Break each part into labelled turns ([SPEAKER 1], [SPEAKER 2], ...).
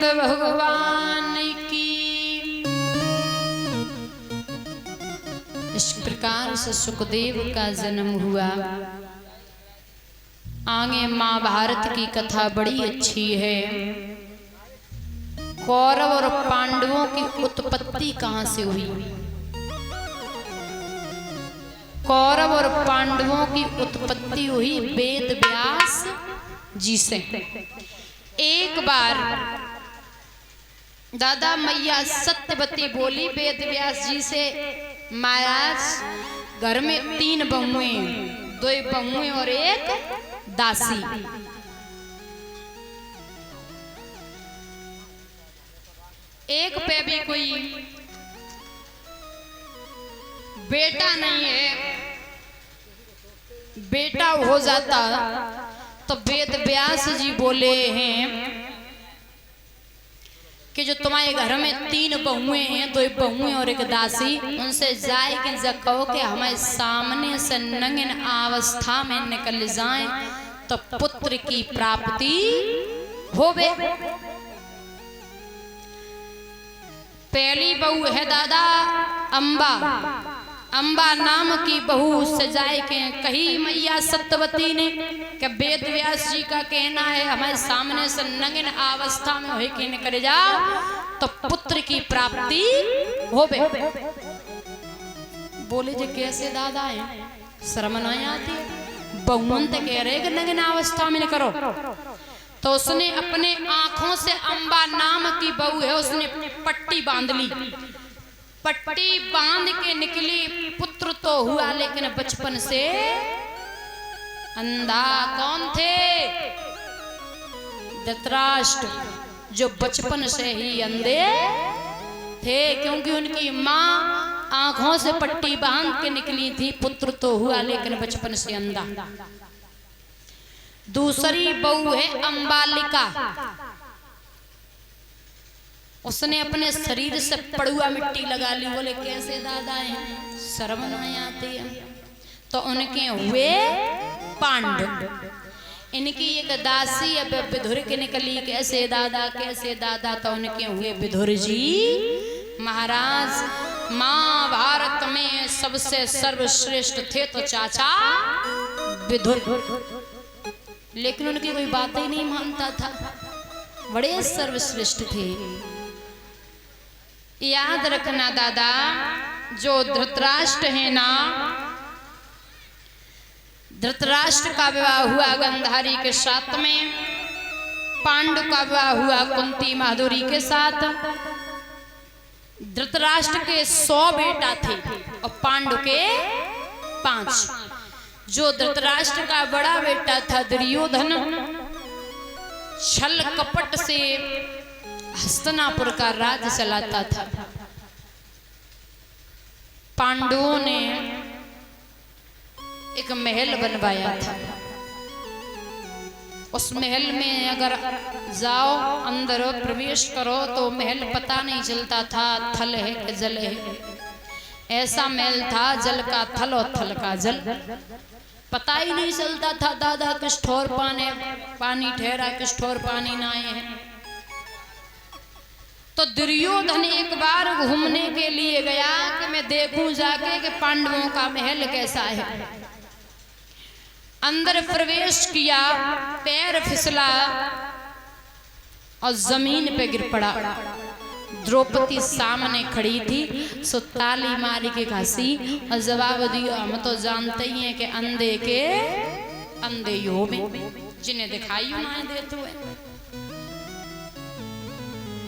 [SPEAKER 1] भगवान की। इस प्रकार से सुखदेव का जन्म हुआ। आगे महाभारत की कथा बड़ी अच्छी है। कौरव और पांडवों की उत्पत्ति कहां से हुई। कौरव और पांडवों की उत्पत्ति हुई वेद व्यास जी से। एक बार दादा मैया सत्यवती बोली वेद व्यास जी से, महाराज घर में 3 बहुएं, 2 बहुएं और एक दासी। एक पे भी कोई बेटा नहीं है। बेटा हो जाता तो वेद व्यास जी बोले हैं कि जो तुम्हारे घर में 3 बहुएं हैं, 2 बहुएं और एक दासी, उनसे जाए कि कहो कि हमारे सामने से नंगन अवस्था में निकल जाएं तो पुत्र की प्राप्ति होवे। पहली बहू है दादा अंबा। अंबा नाम की बहू से जाए के कही मैया सत्यवती ने कि वेद व्यास जी का कहना है हमारे सामने से नंगन अवस्था में हो के निकल जाओ तो पुत्र की प्राप्ति होवे। बोले जे कैसे दादा है, शर्म नहीं आती। बहुमन तो कह रहे कि नंगन अवस्था में करो। तो उसने अपने आंखों से अंबा नाम की बहू है, उसने पट्टी बांध ली। पट्टी बांध के निकली। पुत्र तो हुआ लेकिन बचपन से अंधा। कौन थे? धृतराष्ट्र, जो बचपन से ही अंधे थे, क्योंकि उनकी माँ आंखों से पट्टी बांध के निकली थी। पुत्र तो हुआ लेकिन बचपन से अंधा। दूसरी बहू है अंबालिका। उसने अपने शरीर से पड़ुआ मिट्टी लगा ली। बोले कैसे दादा है, शर्म नहीं आती है। तो उनके हुए पांडव। इनकी एक दासी अब विधुर के निकली। कैसे दादा, कैसे दादा। तो उनके हुए विधुर जी महाराज। महाभारत में सबसे सर्वश्रेष्ठ थे तो चाचा विधुर, लेकिन उनकी कोई बात ही नहीं मानता था। बड़े सर्वश्रेष्ठ थे। याद रखना दादा, जो धृतराष्ट्र है ना, धृतराष्ट्र का विवाह हुआ गांधारी के साथ में। पांडु का विवाह हुआ कुंती माधुरी के साथ। धृतराष्ट्र के 100 बेटा थे और पांडु के 5। जो धृतराष्ट्र का बड़ा बेटा था दुर्योधन, छल कपट से हस्तिनापुर का राज्य चलाता था। पांडवों ने एक महल बनवाया था। उस महल में अगर जाओ, अंदर प्रवेश करो तो महल पता नहीं चलता था थल है कि जल है। ऐसा महल था, जल का थल और थल का जल। पता ही नहीं चलता था दादा किस ठोर पानी ठहरा, किस ठोर पानी ना है। तो दुर्योधन एक बार घूमने के लिए गया कि मैं देखूं जाके कि पांडवों का महल कैसा है। अंदर प्रवेश किया, पैर फिसला और जमीन पे गिर पड़ा। द्रौपदी सामने खड़ी थी, सो ताली मारी के घासी और जवाब दिया, हम तो जानते ही हैं कि अंधे के अंधे यो में जिन्हें दिखाई ना देते हुए।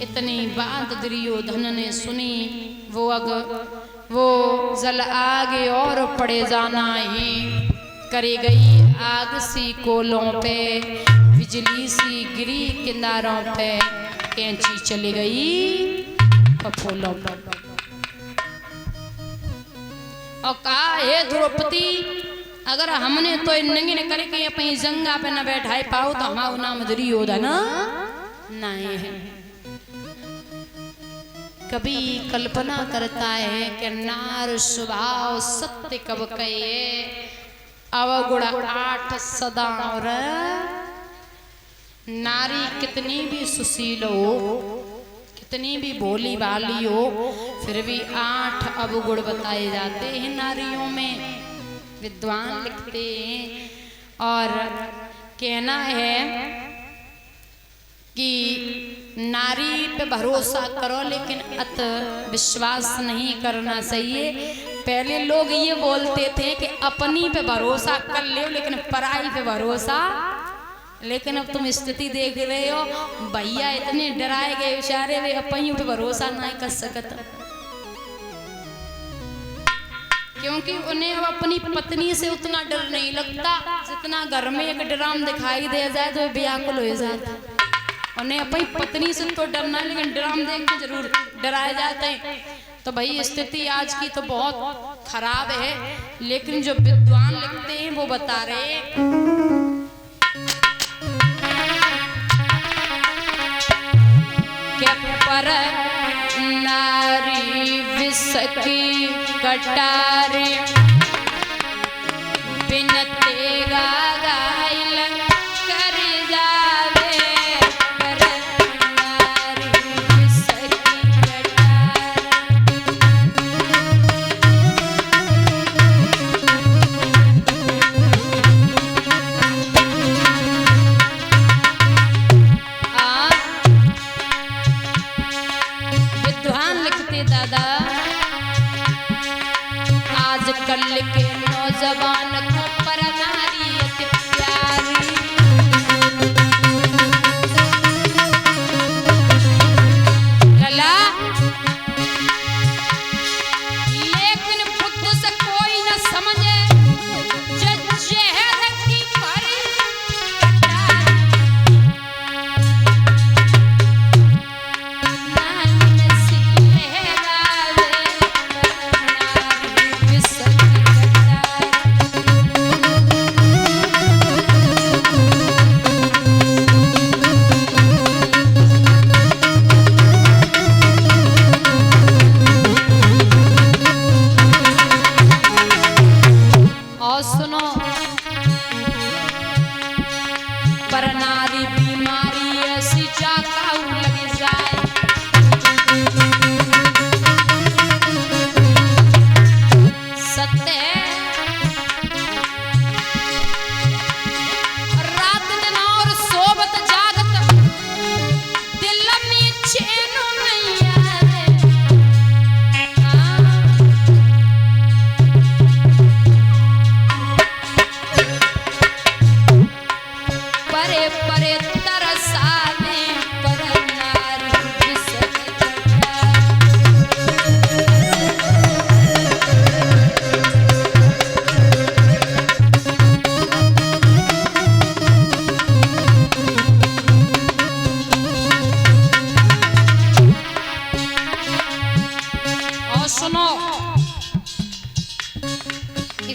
[SPEAKER 1] इतनी बात दुर्योधन ने सुनी। वो जल आगे और पड़े जाना ही करे गई। आग सी कोलों पे, बिजली सी गिरी किनारों पे, कैंची चली गई फूलों पर। और कहा हे द्रौपदी, अगर हमने तो नंगिन करके अपनी जंगा पे न बैठाए पाओ तो हमारा नाम दुर्योधन नहीं है। कभी कल्पना करता है कि नार स्वभाव सत्य कब कहे, अवगुण 8 सदा और नारी कितनी भी सुशील हो, कितनी भी भोली भाली हो, फिर भी 8 अवगुण बताए जाते हैं नारियों में, विद्वान लिखते हैं। और कहना है कि नारी पे भरोसा करो लेकिन अत विश्वास नहीं करना चाहिए। पहले लोग ये बोलते थे कि अपनी पे भरोसा कर ले लेकिन पराई पे भरोसा, लेकिन अब तुम स्थिति देख रहे हो, भैया इतने डराए गए बेचारे, वे अपनियों पे भरोसा नहीं कर सकता, क्योंकि उन्हें अब अपनी पत्नी से उतना डर नहीं लगता जितना घर में एक ड्राम दिखाई दे जाए तो व्याकुल हो जाता। उन्हें अपनी पत्नी से तो डरना है लेकिन ड्राम देख के जरूर डराए जाते हैं। तो भाई स्थिति आज की तो बहुत खराब है, लेकिन जो विद्वान लिखते हैं वो बता रहे क्या पर नारी विष की कटारी बिन तेगा गाइल कर जावे, पर नारी विष की कटारी। विद्वान लिखते दादा आजकल के नौजवान को पर नारी अति प्यारी, लला लेकिन बुद्ध से कोई न समझे जो जहर की भरी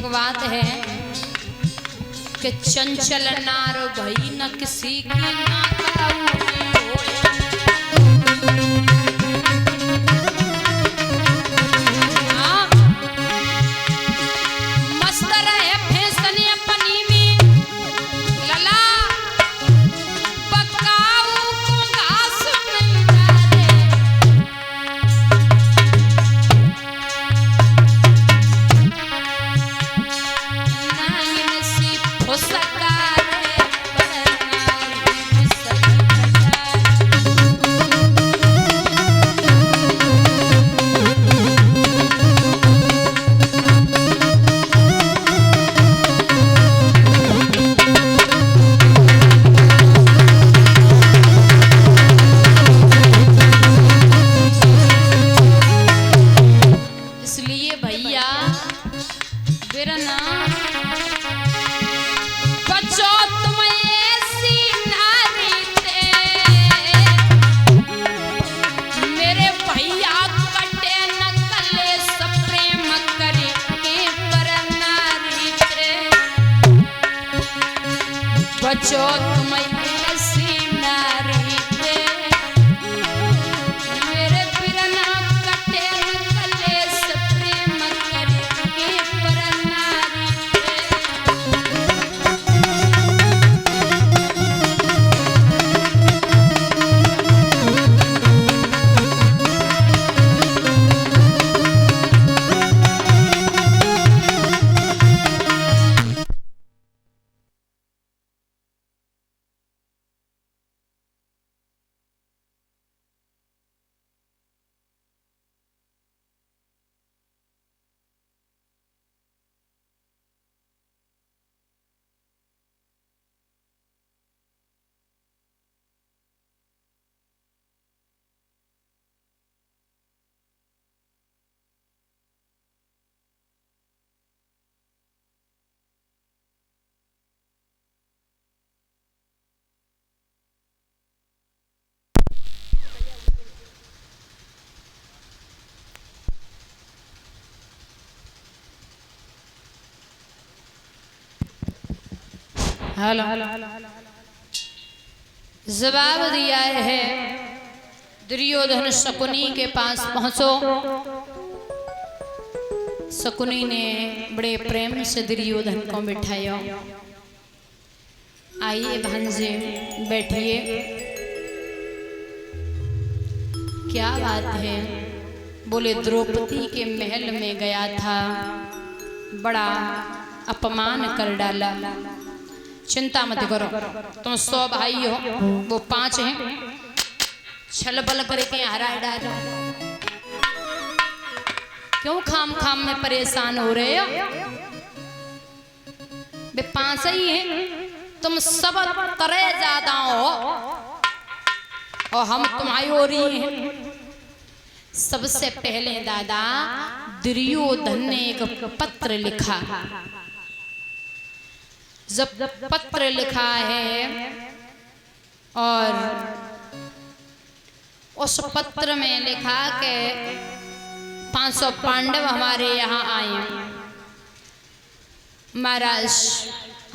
[SPEAKER 1] बात है कि चंचल नार भई न किसी की ना काऊनी होए। मस्त रहे फैसने अपनी में लला पकाऊ को घास नहीं डाले। बचो तुम ऐसी नारी थे, मेरे बिरना कटे न कलेस प्रेम करके पर नारी थे। हेलो जवाब दिया है दुर्योधन शकुनी के पास पहुंचो। शकुनी ने बड़े प्रेम से दुर्योधन को बिठाया। आइए भांजे बैठिए। क्या बात है? बोले द्रौपदी के महल में गया था, बड़ा अपमान कर डाला। चिंता मत करो, तुम 100 भाई हो, वो 5 हैं, छल बल करके हरा डालो। क्यों खाम खाम में परेशान हो रहे हो? वे 5 ही हैं, तुम सब तरह ज्यादा हो और हम तुम्हारी ओर ही हैं। सबसे पहले दादा दुर्योधन ने एक पत्र लिखा। जब पत्र लिखा है और उस पत्र में लिखा कि 500 पांडव हमारे यहाँ आए। महाराज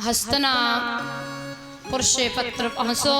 [SPEAKER 1] हस्तिनापुर से पत्र पहुँचो